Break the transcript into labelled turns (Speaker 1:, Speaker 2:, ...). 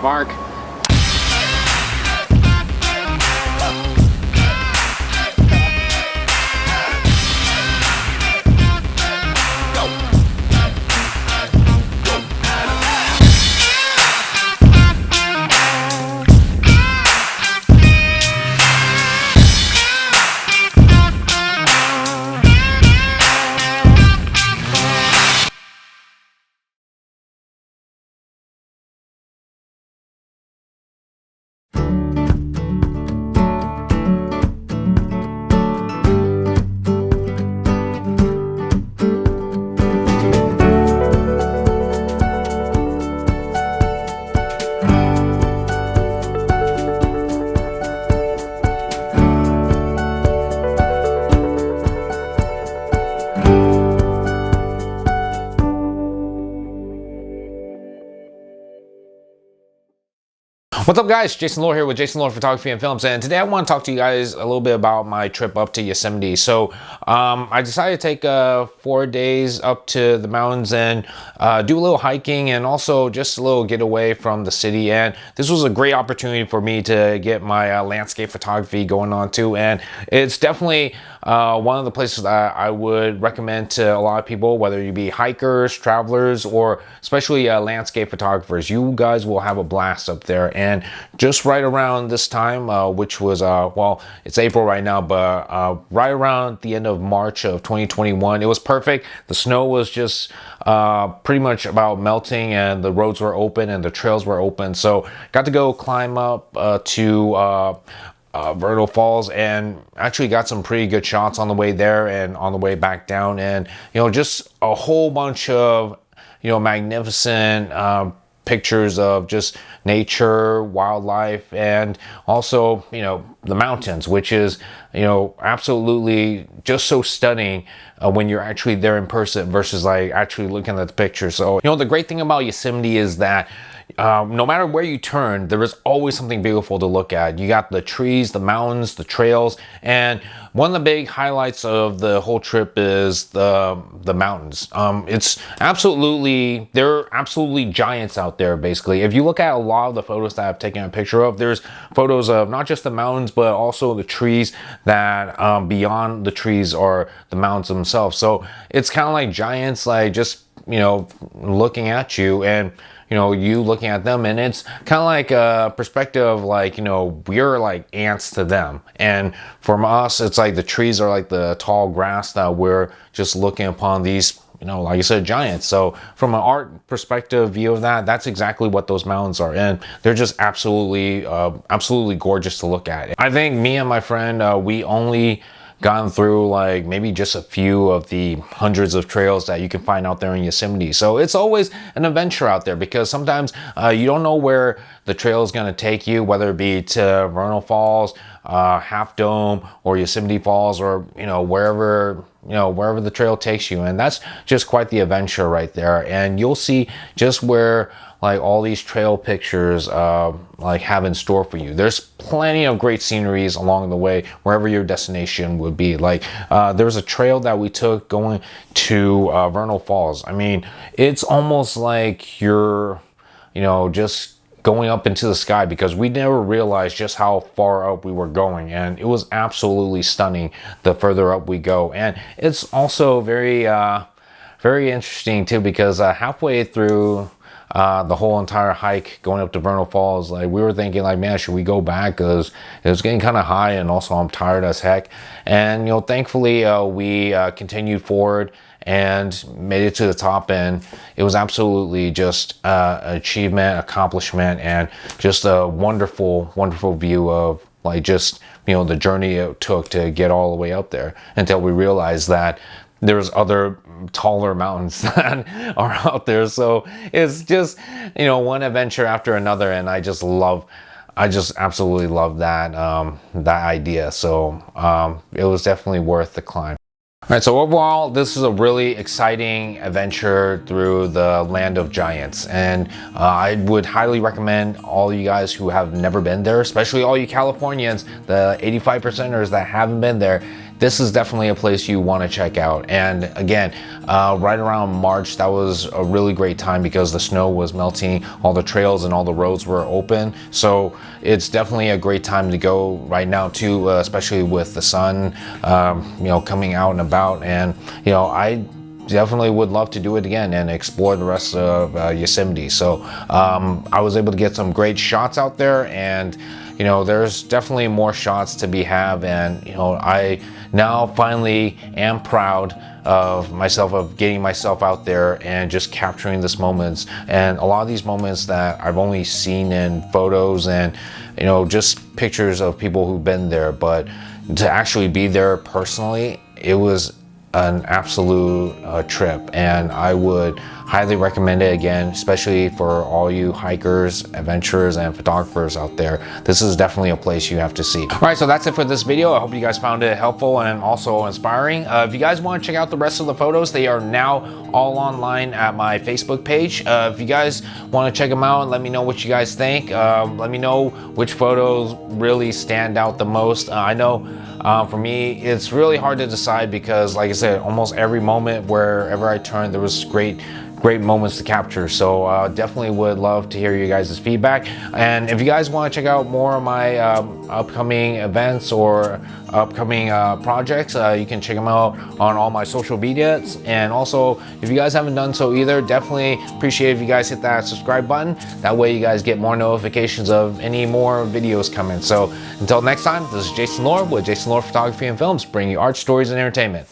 Speaker 1: Mark. What's up guys, Jason Lore here with Jason Lore Photography and Films, and today I want to talk to you guys a little bit about my trip up to Yosemite. So I decided to take 4 days up to the mountains and do a little hiking and also just a little getaway from the city, and this was a great opportunity for me to get my landscape photography going on too, and it's definitely one of the places that I would recommend to a lot of people, whether you be hikers, travelers, or especially landscape photographers. You guys will have a blast up there. And just right around this time, which was, well, it's April right now, but right around the end of March of 2021, it was perfect. The snow was just pretty much about melting, and the roads were open and the trails were open. So got to go climb up to Vernal Falls, and actually got some pretty good shots on the way there and on the way back down, and just a whole bunch of magnificent pictures of just nature, wildlife, and also the mountains, which is absolutely just so stunning when you're actually there in person versus like actually looking at the picture. So the great thing about Yosemite is that no matter where you turn, there is always something beautiful to look at. You got the trees, the mountains, the trails, and one of the big highlights of the whole trip is the mountains. They're absolutely giants out there, basically. If you look at a lot of the photos that I've taken a picture of, there's photos of not just the mountains, but also the trees that beyond the trees are the mountains themselves. So it's kind of like giants, like just, looking at you, and you looking at them, and it's kind of like a perspective, like we're like ants to them, and from us it's like the trees are like the tall grass that we're just looking upon these, like I said, giants. So from an art perspective view of that, that's exactly what those mountains are, and they're just absolutely gorgeous to look at. I think me and my friend, we only gone through like maybe just a few of the hundreds of trails that you can find out there in Yosemite. So it's always an adventure out there, because sometimes you don't know where the trail is going to take you, whether it be to Vernal Falls, Half Dome, or Yosemite Falls, or wherever the trail takes you. And that's just quite the adventure right there. And you'll see just where like all these trail pictures like have in store for you. There's plenty of great sceneries along the way wherever your destination would be. Like there's a trail that we took going to Vernal Falls. I mean, it's almost like you're just going up into the sky, because we never realized just how far up we were going, and it was absolutely stunning the further up we go. And it's also very interesting too, because halfway through the whole entire hike going up to Vernal Falls, like we were thinking like, man, should we go back, because it was getting kind of high, and also I'm tired as heck. And thankfully we continued forward and made it to the top, and it was absolutely just an achievement, accomplishment, and just a wonderful view of like just the journey it took to get all the way up there, until we realized that there's other taller mountains that are out there. So it's just one adventure after another, and I just absolutely love that idea. So it was definitely worth the climb. All right, so overall, this is a really exciting adventure through the land of giants, and I would highly recommend all you guys who have never been there, especially all you Californians, the 85%ers that haven't been there, this is definitely a place you want to check out. And again, right around March, that was a really great time because the snow was melting, all the trails and all the roads were open. So it's definitely a great time to go right now too, especially with the sun, coming out and about. And, I definitely would love to do it again and explore the rest of Yosemite. So I was able to get some great shots out there, and there's definitely more shots to be have. And I now finally am proud of myself, of getting myself out there and just capturing these moments, and a lot of these moments that I've only seen in photos and just pictures of people who've been there, but to actually be there personally, it was an absolute trip, and I would highly recommend it again, especially for all you hikers, adventurers, and photographers out there. This is definitely a place you have to see. All right, so that's it for this video. I hope you guys found it helpful and also inspiring. If you guys want to check out the rest of the photos, they are now all online at my Facebook page. If you guys want to check them out and let me know what you guys think, let me know which photos really stand out the most. I know for me, it's really hard to decide because, like I said, almost every moment wherever I turned, there was great moments to capture. So definitely would love to hear you guys' feedback. And if you guys want to check out more of my upcoming events or upcoming projects, you can check them out on all my social medias. And also, if you guys haven't done so either, definitely appreciate if you guys hit that subscribe button. That way you guys get more notifications of any more videos coming. So until next time, this is Jason Lore with Jason Lore Photography and Films, bringing you art, stories, and entertainment.